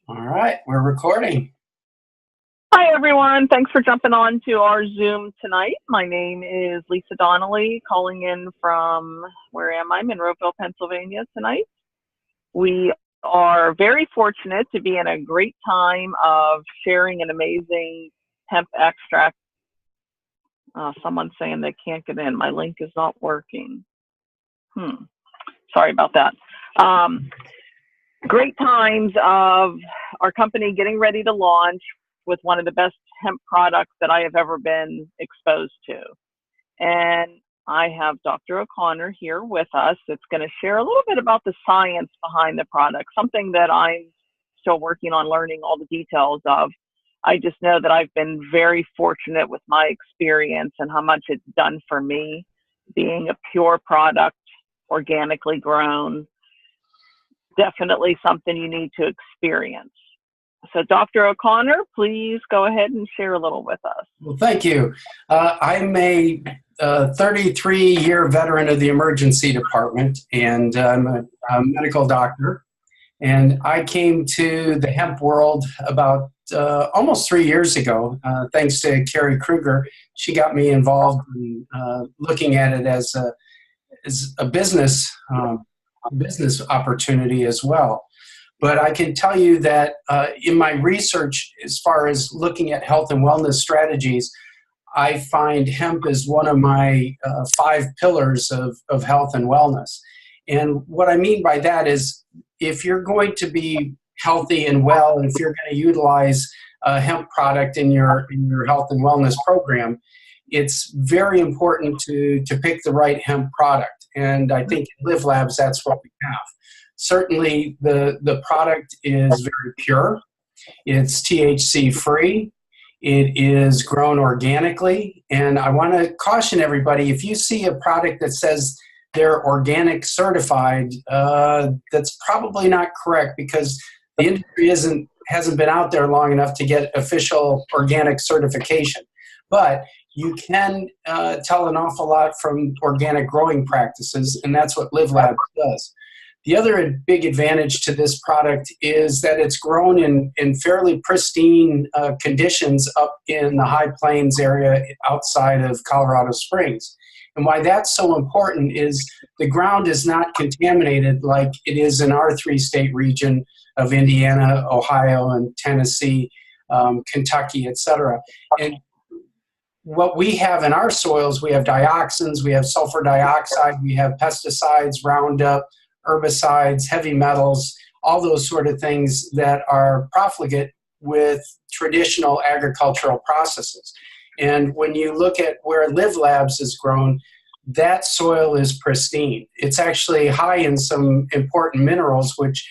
All right, we're recording. Hi, everyone. Thanks for jumping on to our Zoom tonight. My name is Lisa Donnelly, calling in from, where am I? Monroeville, Pennsylvania tonight. We are very fortunate to be in a great time of sharing an amazing hemp extract. Someone's saying they can't get in. My link is not working. Sorry about that. Great times of our company getting ready to launch with one of the best hemp products that I have ever been exposed to. And I have Dr. O'Connor here with us that's going to share a little bit about the science behind the product, something that I'm still working on learning all the details of. I just know that I've been very fortunate with my experience and how much it's done for me, being a pure product, organically grown. Definitely something you need to experience. So Dr. O'Connor, please go ahead and share a little with us. Well, thank you. I'm a 33-year veteran of the emergency department, and I'm a medical doctor. And I came to the hemp world about almost 3 years ago, thanks to Carrie Kruger. She got me involved in looking at it as a business opportunity as well. But I can tell you that in my research, as far as looking at health and wellness strategies, I find hemp is one of my 5 pillars of health and wellness. And what I mean by that is, if you're going to be healthy and well, and if you're going to utilize a hemp product in your health and wellness program, it's very important to pick the right hemp product. And I think in Live Labs, that's what we have. Certainly, the product is very pure. It's THC free. It is grown organically. And I want to caution everybody, if you see a product that says they're organic certified, that's probably not correct, because the industry hasn't been out there long enough to get official organic certification. But you can tell an awful lot from organic growing practices, and that's what Live Labs does. The other big advantage to this product is that it's grown in fairly pristine conditions up in the High Plains area outside of Colorado Springs. And why that's so important is the ground is not contaminated like it is in our 3-state region of Indiana, Ohio, and Tennessee, Kentucky, etc. And what we have in our soils, we have dioxins, we have sulfur dioxide, we have pesticides, Roundup, herbicides, heavy metals, all those sort of things that are profligate with traditional agricultural processes. And when you look at where Live Labs is grown, that soil is pristine. It's actually high in some important minerals, which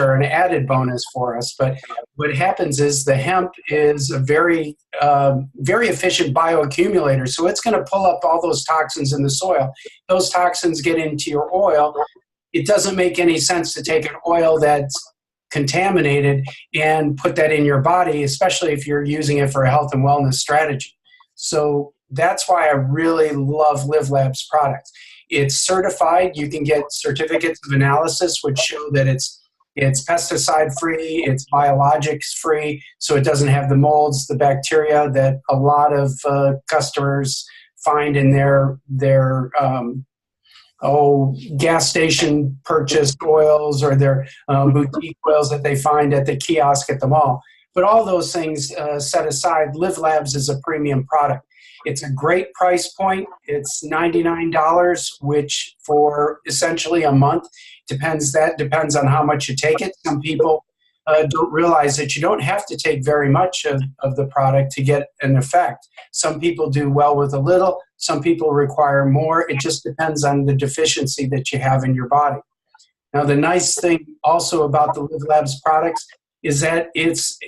are an added bonus for us. But what happens is the hemp is a very efficient bioaccumulator. So it's going to pull up all those toxins in the soil. Those toxins get into your oil. It doesn't make any sense to take an oil that's contaminated and put that in your body, especially if you're using it for a health and wellness strategy. So that's why I really love Live Labs products. It's certified. You can get certificates of analysis which show that it's pesticide free, it's biologics free, so it doesn't have the molds, the bacteria that a lot of customers find in their gas station purchased oils, or their boutique oils that they find at the kiosk at the mall. But all those things set aside, Live Labs is a premium product. It's a great price point. It's $99, which for essentially a month. Depends on how much you take it. Some people don't realize that you don't have to take very much of the product to get an effect. Some people do well with a little. Some people require more. It just depends on the deficiency that you have in your body. Now, the nice thing also about the Live Labs products is that it's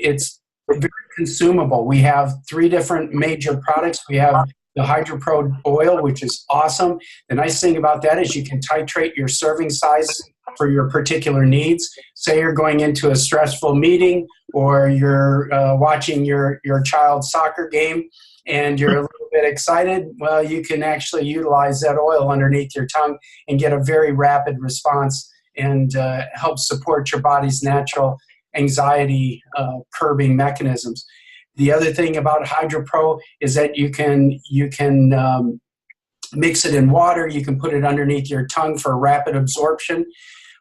very consumable. We have 3 different major products. We have the HydroPro oil, which is awesome. The nice thing about that is you can titrate your serving size for your particular needs. Say you're going into a stressful meeting, or you're watching your child's soccer game and you're a little bit excited, well, you can actually utilize that oil underneath your tongue and get a very rapid response and help support your body's natural anxiety curbing mechanisms. The other thing about HydroPro is that you can mix it in water. You can put it underneath your tongue for rapid absorption.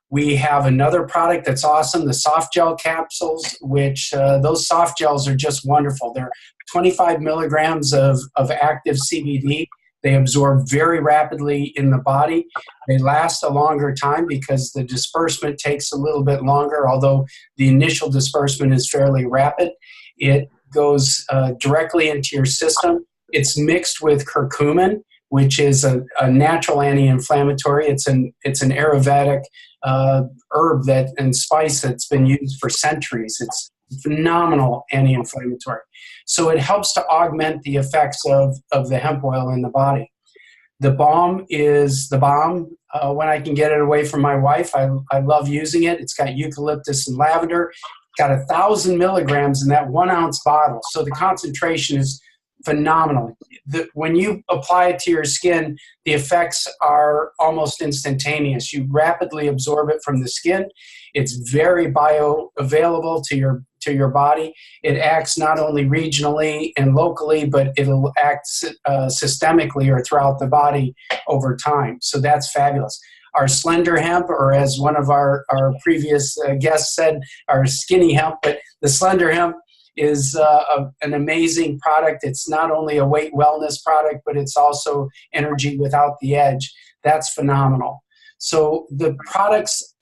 We have another product that's awesome, the soft gel capsules, which those soft gels are just wonderful. They're 25 milligrams of active CBD. They absorb very rapidly in the body. They last a longer time because the disbursement takes a little bit longer, although the initial disbursement is fairly rapid. It goes directly into your system. It's mixed with curcumin, which is a natural anti-inflammatory. It's an Ayurvedic herb and spice that's been used for centuries. It's phenomenal anti-inflammatory. So it helps to augment the effects of the hemp oil in the body. The balm is the bomb. When I can get it away from my wife, I love using it. It's got eucalyptus and lavender. It's got 1,000 milligrams in that 1 ounce bottle. So the concentration is phenomenal. When you apply it to your skin, the effects are almost instantaneous. You rapidly absorb it from the skin. It's very bioavailable to your body. It acts not only regionally and locally, but it'll act systemically or throughout the body over time. So that's fabulous. Our slender hemp, or as one of our previous guests said, our skinny hemp, but the slender hemp is an amazing product. It's not only a weight wellness product, but it's also energy without the edge. That's phenomenal. So the products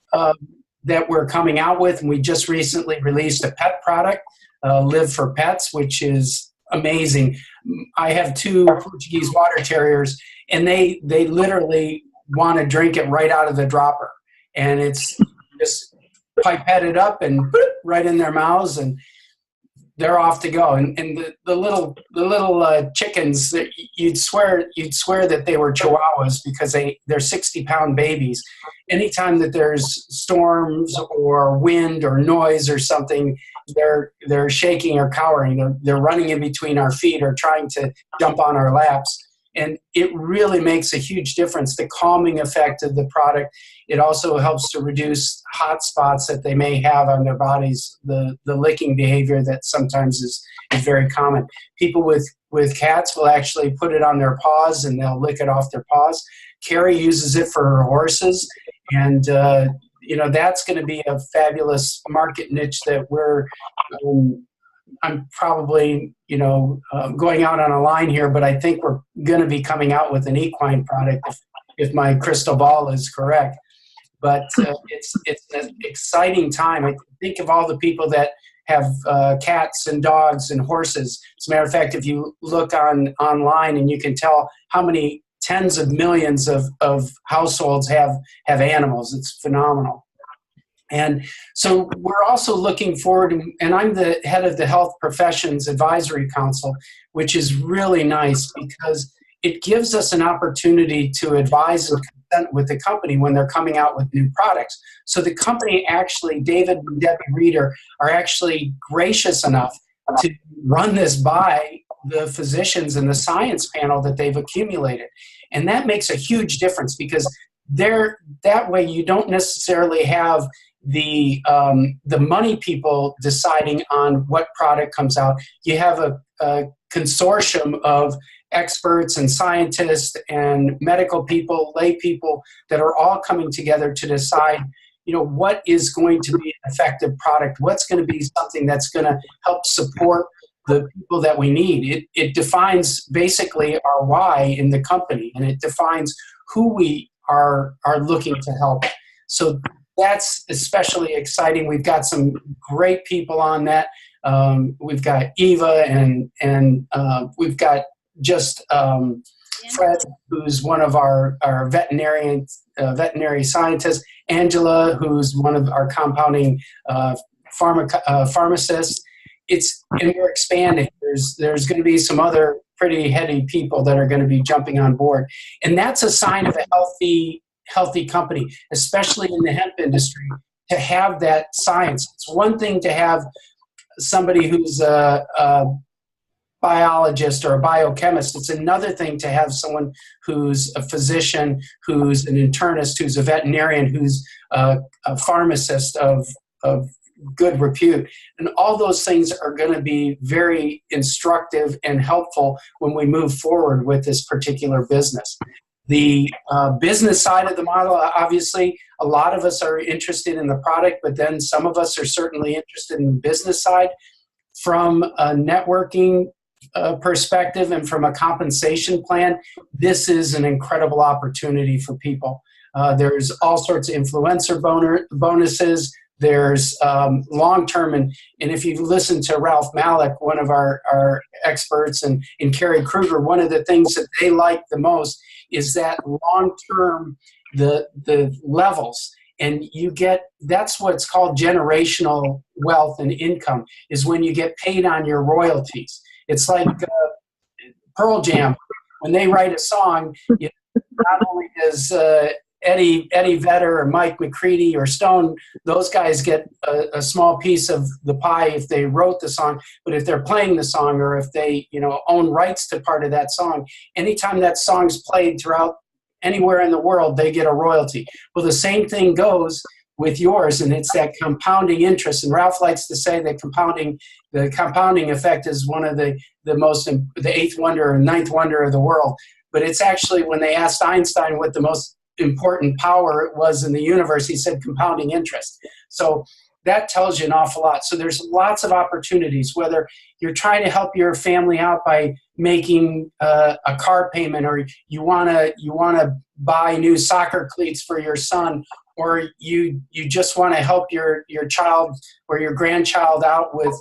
that we're coming out with, and we just recently released a pet product, Live for Pets, which is amazing. I have 2 Portuguese water terriers, and they literally want to drink it right out of the dropper. And it's just pipetted up and boop, right in their mouths, and they're off to go. And the little chickens, that you'd swear that they were Chihuahuas because they're 60-pound babies. Anytime that there's storms or wind or noise or something, they're shaking or cowering. They're running in between our feet or trying to jump on our laps. And it really makes a huge difference, the calming effect of the product. It also helps to reduce hot spots that they may have on their bodies, the licking behavior that sometimes is very common. People with cats will actually put it on their paws and they'll lick it off their paws. Carrie uses it for her horses. And, that's going to be a fabulous market niche that I'm probably, going out on a line here, but I think we're going to be coming out with an equine product if my crystal ball is correct. But it's an exciting time. I think of all the people that have cats and dogs and horses. As a matter of fact, if you look online and you can tell how many tens of millions of households have animals, it's phenomenal. And so we're also looking forward, and I'm the head of the Health Professions Advisory Council, which is really nice because it gives us an opportunity to advise and consent with the company when they're coming out with new products. So the company actually, David and Debbie Reeder, are actually gracious enough to run this by the physicians and the science panel that they've accumulated. And that makes a huge difference because that way you don't necessarily have the money people deciding on what product comes out. You have a consortium of experts and scientists and medical people, lay people that are all coming together to decide, what is going to be an effective product, what's going to be something that's going to help support the people that we need. It defines basically our why in the company, and it defines who we are looking to help. So that's especially exciting. We've got some great people on that. We've got Eva and we've got just Fred, who's one of our veterinary scientists, Angela, who's one of our compounding pharmacists. And we're expanding. There's going to be some other pretty heady people that are going to be jumping on board. And that's a sign of a healthy company, especially in the hemp industry, to have that science. It's one thing to have somebody who's a biologist or a biochemist. It's another thing to have someone who's a physician, who's an internist, who's a veterinarian, who's a pharmacist of good repute. And all those things are going to be very instructive and helpful when we move forward with this particular business. The business side of the model, obviously, a lot of us are interested in the product, but then some of us are certainly interested in the business side. From a networking perspective and from a compensation plan, this is an incredible opportunity for people. There's all sorts of influencer bonuses. There's long-term, and if you listen to Ralph Malik, one of our experts, and Carrie Kruger, one of the things that they like the most is that long-term, the levels. And you get, that's what's called generational wealth and income, is when you get paid on your royalties. It's like Pearl Jam, when they write a song, not only does Eddie Vedder or Mike McCready or Stone, those guys get a small piece of the pie if they wrote the song, but if they're playing the song, or if they own rights to part of that song, anytime that song's played throughout anywhere in the world, they get a royalty. Well, the same thing goes with yours, and it's that compounding interest. And Ralph likes to say that the compounding effect is one of the eighth wonder or ninth wonder of the world. But it's actually, when they asked Einstein what the most important power it was in the universe, he said compounding interest. So that tells you an awful lot. So there's lots of opportunities, whether you're trying to help your family out by making a car payment, or you want to buy new soccer cleats for your son, or you just want to help your child or your grandchild out with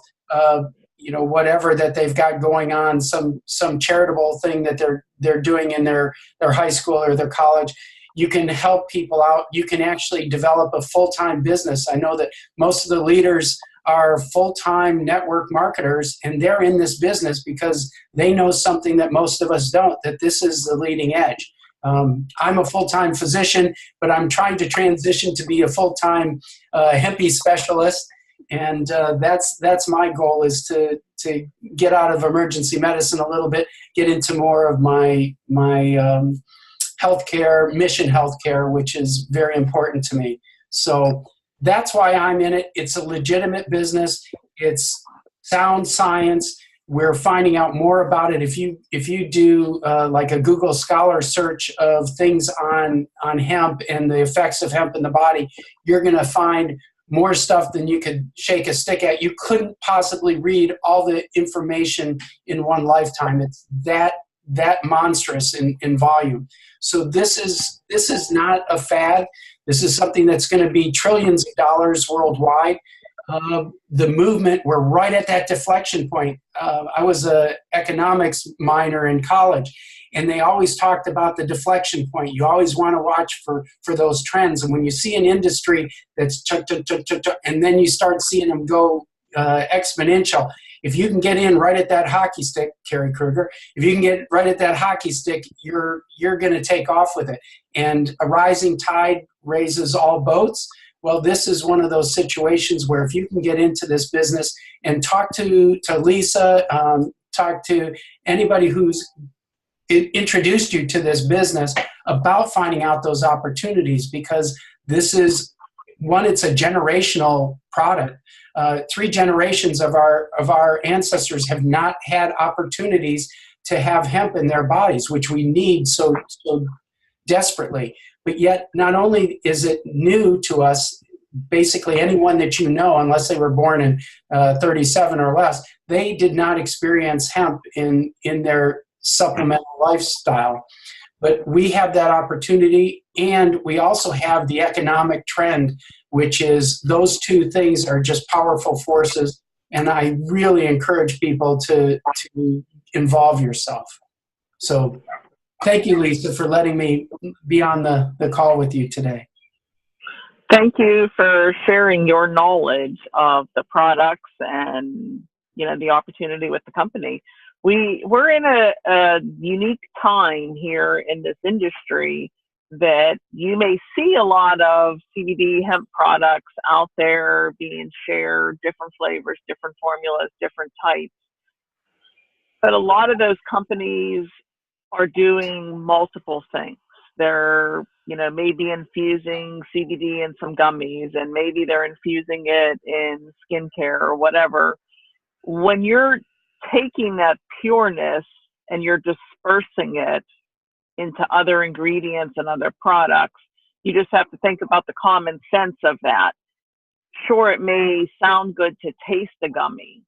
whatever that they've got going on, some charitable thing that they're doing in their high school or their college. You can help people out. You can actually develop a full-time business. I know that most of the leaders are full-time network marketers, and they're in this business because they know something that most of us don't, that this is the leading edge. I'm a full-time physician, but I'm trying to transition to be a full-time hempie specialist, and that's my goal, is to get out of emergency medicine a little bit, get into more of my healthcare, mission healthcare, which is very important to me. So that's why I'm in it. It's a legitimate business. It's sound science. We're finding out more about it. If you do like a Google Scholar search of things on hemp and the effects of hemp in the body, you're going to find more stuff than you could shake a stick at. You couldn't possibly read all the information in one lifetime. It's that monstrous in volume. So this is not a fad. This is something that's going to be trillions of dollars worldwide. The movement, we're right at that deflection point. I was an economics minor in college, and they always talked about the deflection point. You always want to watch for those trends. And when you see an industry that's and then you start seeing them go exponential, if you can get in right at that hockey stick, Carrie Kruger, if you can get right at that hockey stick, you're going to take off with it. And a rising tide raises all boats. Well, this is one of those situations where if you can get into this business and talk to Lisa, talk to anybody who's introduced you to this business about finding out those opportunities, because this is one, it's a generational product. 3 generations of our ancestors have not had opportunities to have hemp in their bodies, which we need so desperately. But yet, not only is it new to us, basically anyone that you know, unless they were born in 37 or less, they did not experience hemp in their supplemental lifestyle. But we have that opportunity, and we also have the economic trend, which is those two things are just powerful forces, and I really encourage people to involve yourself. So thank you, Lisa, for letting me be on the call with you today. Thank you for sharing your knowledge of the products and the opportunity with the company. We're in a unique time here in this industry that you may see a lot of CBD hemp products out there being shared, different flavors, different formulas, different types. But a lot of those companies are doing multiple things. they're, you know, maybe infusing CBD in some gummies, and maybe they're infusing it in skincare or whatever. When you're taking that pureness and you're dispersing it into other ingredients and other products, you just have to think about the common sense of that. Sure, it may sound good to taste a gummy,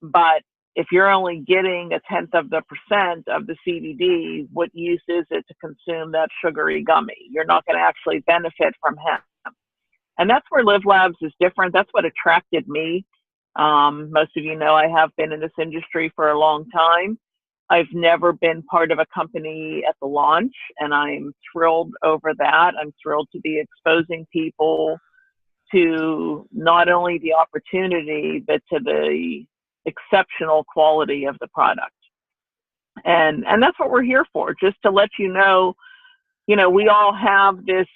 but if you're only getting 0.1% of the CBD, what use is it to consume that sugary gummy? You're not going to actually benefit from hemp. And that's where Live Labs is different. That's what attracted me. Most of you know I have been in this industry for a long time. I've never been part of a company at the launch, and I'm thrilled over that. I'm thrilled to be exposing people to not only the opportunity, but to the exceptional quality of the product. And that's what we're here for, just to let you know, we all have this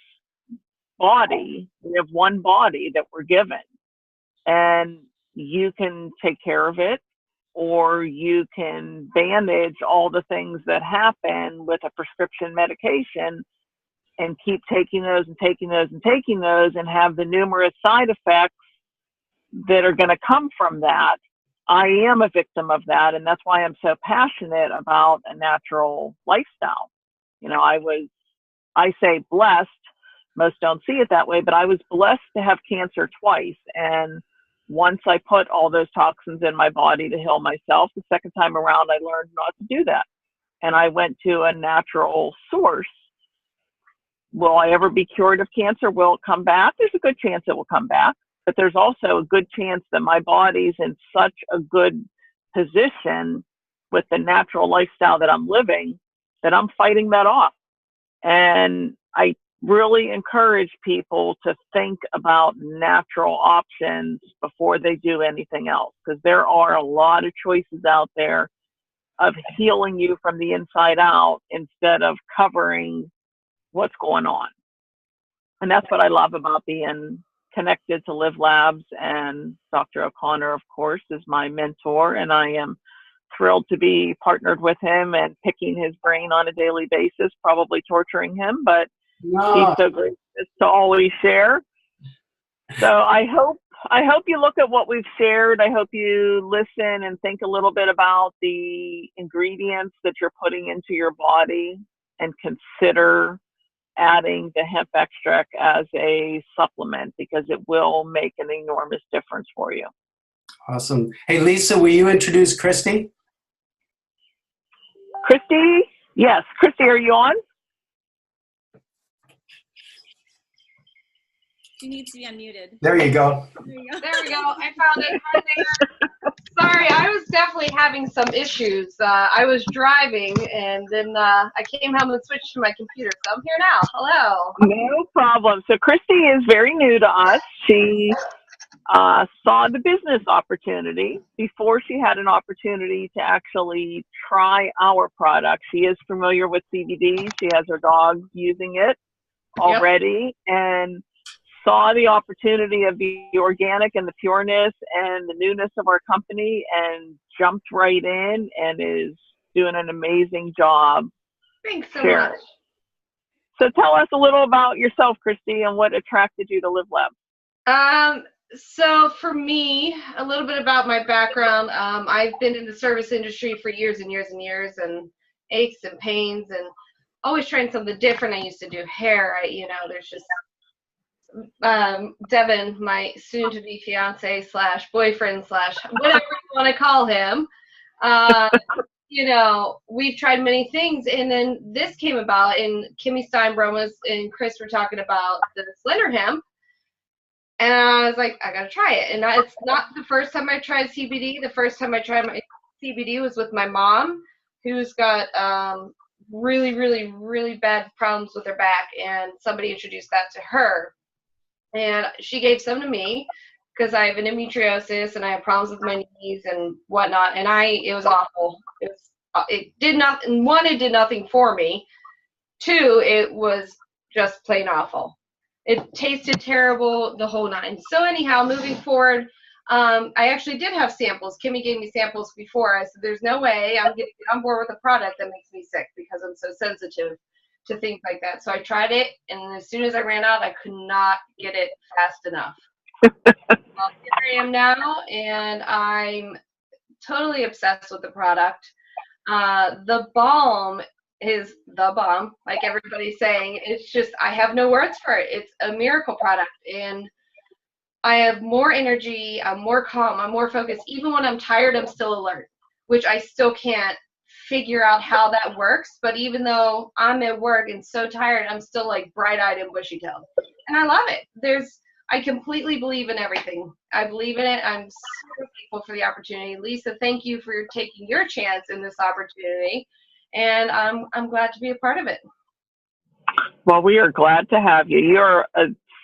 body. We have one body that we're given, and you can take care of it, or you can bandage all the things that happen with a prescription medication and keep taking those and taking those and taking those and have the numerous side effects that are going to come from that. I am a victim of that, and that's why I'm so passionate about a natural lifestyle. I say blessed. Most don't see it that way, but I was blessed to have cancer twice. And once I put all those toxins in my body to heal myself, the second time around, I learned not to do that. And I went to a natural source. Will I ever be cured of cancer? Will it come back? There's a good chance it will come back, but there's also a good chance that my body's in such a good position with the natural lifestyle that I'm living that I'm fighting that off. And I really encourage people to think about natural options before they do anything else, because there are a lot of choices out there of healing you from the inside out instead of covering what's going on. And that's what I love about being connected to Live Labs. And Dr. O'Connor, of course, is my mentor, and I am thrilled to be partnered with him and picking his brain on a daily basis, probably torturing him, but he's so gracious to always share. So I hope you look at what we've shared. I hope you listen and think a little bit about the ingredients that you're putting into your body and consider adding the hemp extract as a supplement, because it will make an enormous difference for you. Awesome. Hey, Lisa, will you introduce Kristy? Kristy? Yes. Kristy, are you on? She needs to be unmuted. There you go. There we go. I found it. Hi there. Sorry, I was definitely having some issues. I was driving, and then I came home and switched to my computer. So I'm here now. Hello. No problem. So Kristy is very new to us. She saw the business opportunity before she had an opportunity to actually try our product. She is familiar with CBD. She has her dog using it already, and saw the opportunity of the organic and the pureness and the newness of our company, and jumped right in and is doing an amazing job. Thanks so much. So tell us a little about yourself, Kristy, and what attracted you to Live Lab. So for me, a little bit about my background. I've been in the service industry for years and years and years, and aches and pains, and always trying something different. I used to do hair. There's just Devin, my soon-to-be fiance / boyfriend / whatever you want to call him. We've tried many things, and then this came about, and Kimmy Steinbromas and Chris were talking about the slender hemp, and I was like, I gotta try it. And it's not the first time I tried CBD. The first time I tried my CBD was with my mom, who's got really, really, really bad problems with her back, and somebody introduced that to her. And she gave some to me because I have an endometriosis and I have problems with my knees and whatnot. And it was awful. It did nothing. One, it did nothing for me. Two, it was just plain awful. It tasted terrible, the whole nine. So anyhow, moving forward, I actually did have samples. Kimmy gave me samples before. I said, there's no way I'm going to get on board with a product that makes me sick, because I'm so sensitive to think like that. So I tried it, and as soon as I ran out, I could not get it fast enough. Well, here I am now, and I'm totally obsessed with the product. The balm is the bomb, like everybody's saying. It's just, I have no words for it. It's a miracle product, and I have more energy, I'm more calm, I'm more focused. Even when I'm tired, I'm still alert, which I still can't figure out how that works. But even though I'm at work and so tired, I'm still like bright-eyed and bushy-tailed. And I love it. I completely believe in everything. I believe in it. I'm super thankful for the opportunity. Lisa, thank you for taking your chance in this opportunity. And I'm glad to be a part of it. Well, we are glad to have you. You're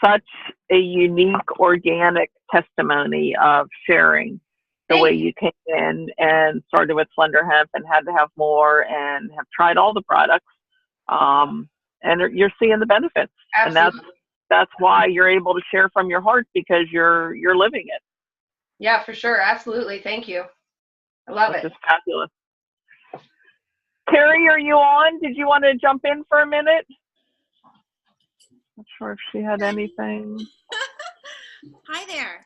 such a unique, organic testimony of sharing the way you came in and started with Slender Hemp and had to have more and have tried all the products. And you're seeing the benefits. Absolutely. And that's why you're able to share from your heart, because you're living it. Yeah, for sure. Absolutely. Thank you. I love it. It's fabulous. Carrie, are you on? Did you want to jump in for a minute? Not sure if she had anything. Hi there.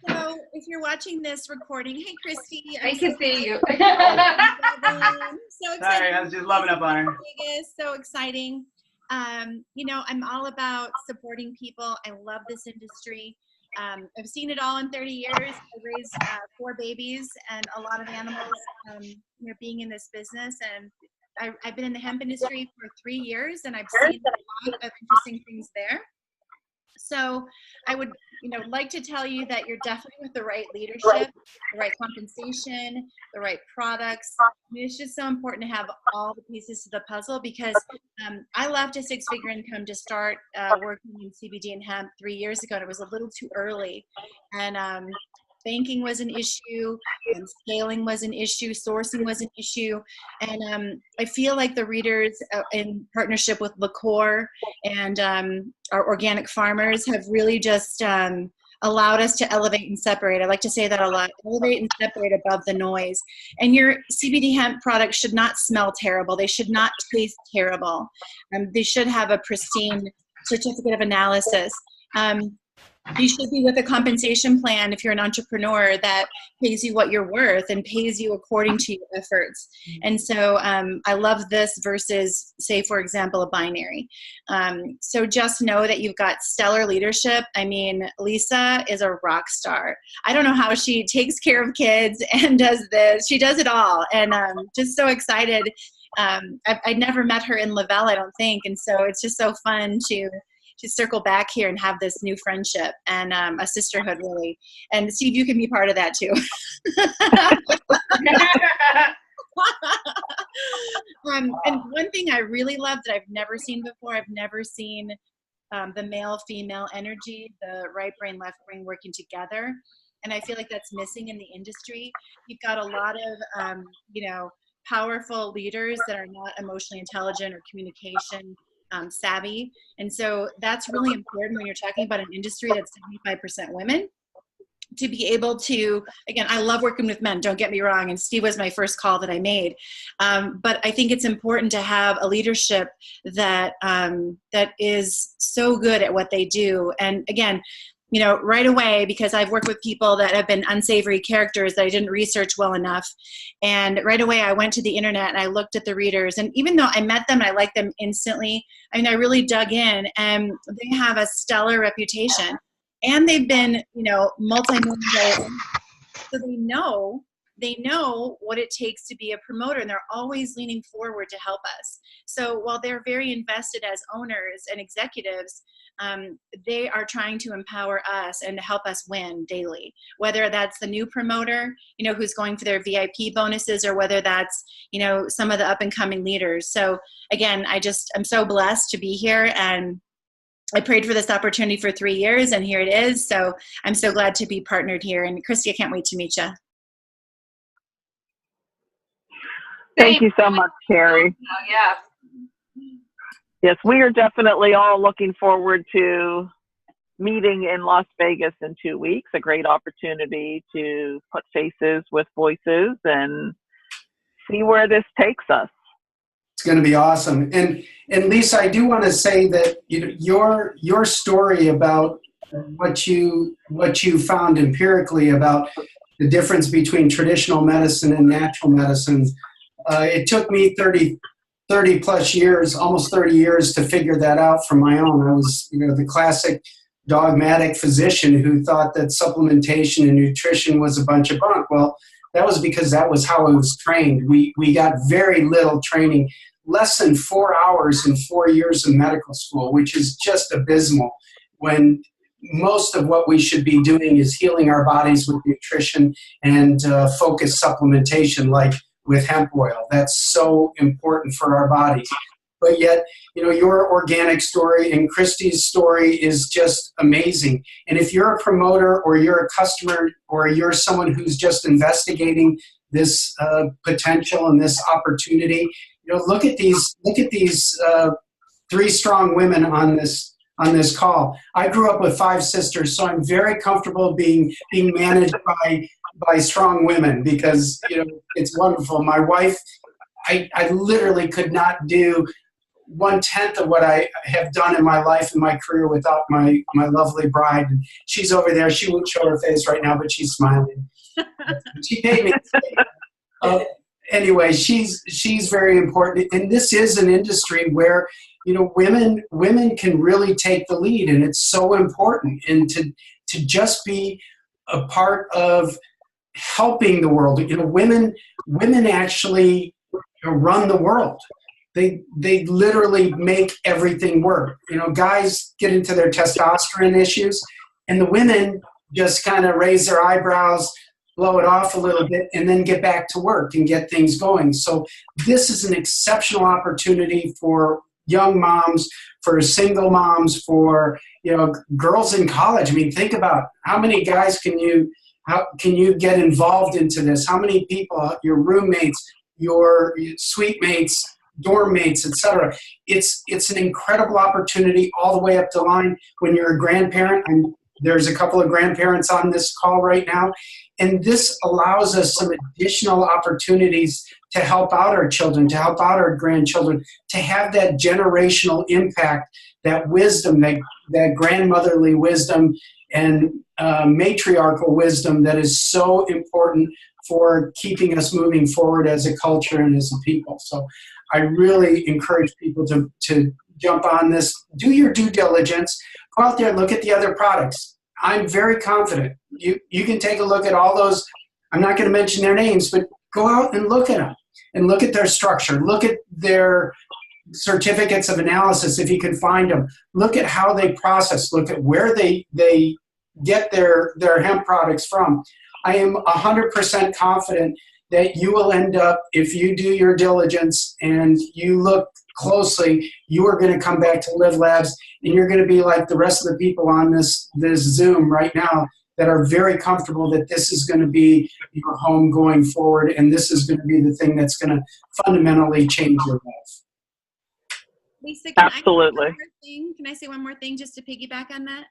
So if you're watching this recording, hey Kristy. I can see you. So excited. Sorry, I was just loving up on her. Vegas, so exciting. You know, I'm all about supporting people. I love this industry. I've seen it all in 30 years. I raised 4 babies and a lot of animals, you know, being in this business. And I've been in the hemp industry for 3 years, and I've seen a lot of interesting things there. So I would, you know, like to tell you that you're definitely with the right leadership, the right compensation, the right products. I mean, it's just so important to have all the pieces to the puzzle, because I left a 6-figure income to start working in CBD and hemp 3 years ago, and it was a little too early. And banking was an issue, and scaling was an issue, sourcing was an issue. And I feel like the readers in partnership with LaCour and our organic farmers have really just allowed us to elevate and separate. I like to say that a lot, elevate and separate above the noise. And your CBD hemp products should not smell terrible. They should not taste terrible. They should have a pristine certificate of analysis. You should be with a compensation plan if you're an entrepreneur that pays you what you're worth and pays you according to your efforts. And so I love this versus, say, for example, a binary. So just know that you've got stellar leadership. I mean, Lisa is a rock star. I don't know how she takes care of kids and does this. She does it all. And just so excited. I'd never met her in Lavelle, I don't think. And so it's just so fun to circle back here and have this new friendship and a sisterhood, really. And Steve, you can be part of that too. And one thing I really love that I've never seen before, I've never seen the male-female energy, the right brain, left brain working together. And I feel like that's missing in the industry. You've got a lot of, you know, powerful leaders that are not emotionally intelligent or communication savvy. And so that's really important when you're talking about an industry that's 75% women, to be able to, again, I love working with men, don't get me wrong, and Steve was my first call that I made. But I think it's important to have a leadership that that is so good at what they do. And again, you know, right away, because I've worked with people that have been unsavory characters that I didn't research well enough. And right away, I went to the internet and I looked at the readers. And even though I met them and I liked them instantly, I mean, I really dug in, and they have a stellar reputation. And they've been, you know, multi-million. So they know what it takes to be a promoter, and they're always leaning forward to help us. So while they're very invested as owners and executives, they are trying to empower us and to help us win daily, whether that's the new promoter, you know, who's going for their VIP bonuses, or whether that's, you know, some of the up and coming leaders. So again, I'm so blessed to be here, and I prayed for this opportunity for 3 years, and here it is. So I'm so glad to be partnered here. And Kristy, I can't wait to meet you. Thank you so much, Carrie. Yeah. Yes, we are definitely all looking forward to meeting in Las Vegas in 2 weeks. A great opportunity to put faces with voices and see where this takes us. It's going to be awesome. And Lisa, I do want to say that your story about what you found empirically about the difference between traditional medicine and natural medicine. It took me 30 plus years, almost 30 years to figure that out from my own. I was, the classic dogmatic physician who thought that supplementation and nutrition was a bunch of bunk. Well, that was because that was how I was trained. We got very little training, less than 4 hours in 4 years of medical school, which is just abysmal, when most of what we should be doing is healing our bodies with nutrition and focused supplementation, like with hemp oil. That's so important for our bodies. But yet, your organic story and Kristy's story is just amazing. And if you're a promoter or you're a customer or you're someone who's just investigating this potential and this opportunity, look at these 3 strong women on this call. I grew up with 5 sisters, so I'm very comfortable being managed by strong women, because it's wonderful. My wife, I literally could not do 1/10 of what I have done in my life and my career without my lovely bride. And she's over there. She won't show her face right now, but she's smiling. She paid me. Anyway, she's very important, and this is an industry where women can really take the lead, and it's so important. And to just be a part of helping the world. Women actually run the world. They literally make everything work. Guys get into their testosterone issues, and the women just kind of raise their eyebrows, blow it off a little bit, and then get back to work and get things going. So this is an exceptional opportunity for young moms, for single moms, for girls in college. I mean, think about how many guys can you get involved into this? How many people, your roommates, your suite mates, dorm mates, etc. It's an incredible opportunity all the way up the line when you're a grandparent. And there's a couple of grandparents on this call right now. And this allows us some additional opportunities to help out our children, to help out our grandchildren, to have that generational impact, that wisdom, that grandmotherly wisdom and matriarchal wisdom that is so important for keeping us moving forward as a culture and as a people. So I really encourage people to jump on this. Do your due diligence. Go out there and look at the other products. I'm very confident. You can take a look at all those. I'm not going to mention their names, but go out and look at them and look at their structure. Look at their certificates of analysis if you can find them. Look at how they process. Look at where they get their hemp products from. I am 100% confident that you will end up, if you do your diligence and you look closely, you are going to come back to Live Labs, and you're going to be like the rest of the people on this Zoom right now that are very comfortable that this is going to be your home going forward, and this is going to be the thing that's going to fundamentally change your life. Lisa, absolutely. Can I say one more thing just to piggyback on that?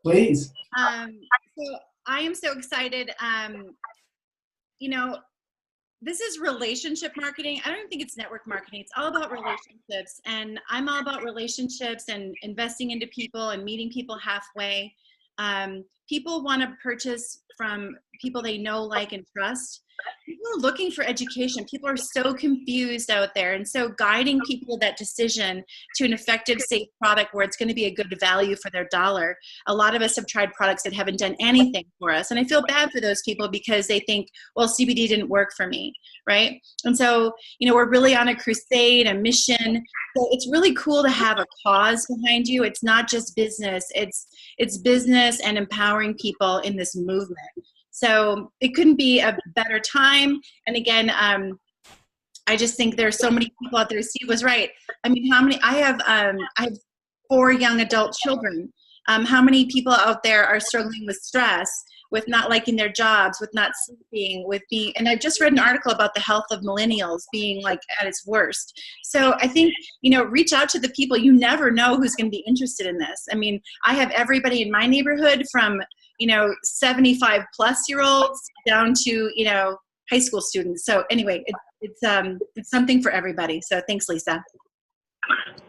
Please. So I am so excited. This is relationship marketing. I don't think it's network marketing. It's all about relationships. And I'm all about relationships and investing into people and meeting people halfway. People want to purchase from people they know, like, and trust. People are looking for education. People are so confused out there. And so guiding people that decision to an effective, safe product where it's going to be a good value for their dollar. A lot of us have tried products that haven't done anything for us. And I feel bad for those people because they think, well, CBD didn't work for me, right? And so, we're really on a crusade, a mission. So it's really cool to have a cause behind you. It's not just business. It's business and empowering people in this movement. So it couldn't be a better time. And again, I just think there's so many people out there. Steve was right. I mean, I have 4 young adult children. How many people out there are struggling with stress, with not liking their jobs, with not sleeping, and I just read an article about the health of millennials being like at its worst. So I think, reach out to the people. You never know who's going to be interested in this. I mean, I have everybody in my neighborhood from 75 plus year olds down to, high school students. So anyway, it's something for everybody. So thanks, Lisa.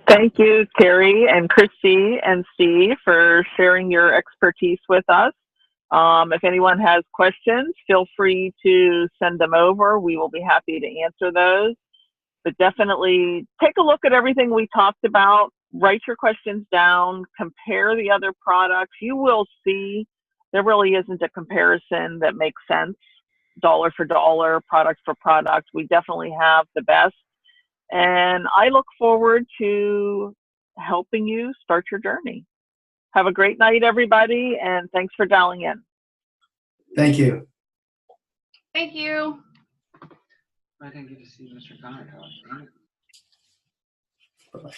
Thank you, Carrie and Kristy and Steve, for sharing your expertise with us. If anyone has questions, feel free to send them over. We will be happy to answer those. But definitely take a look at everything we talked about. Write your questions down. Compare the other products. You will see there really isn't a comparison that makes sense, dollar for dollar, product for product. We definitely have the best. And I look forward to helping you start your journey. Have a great night, everybody, and thanks for dialing in. Thank you. Thank you. I didn't get to see Mr. Connor. Bye-bye.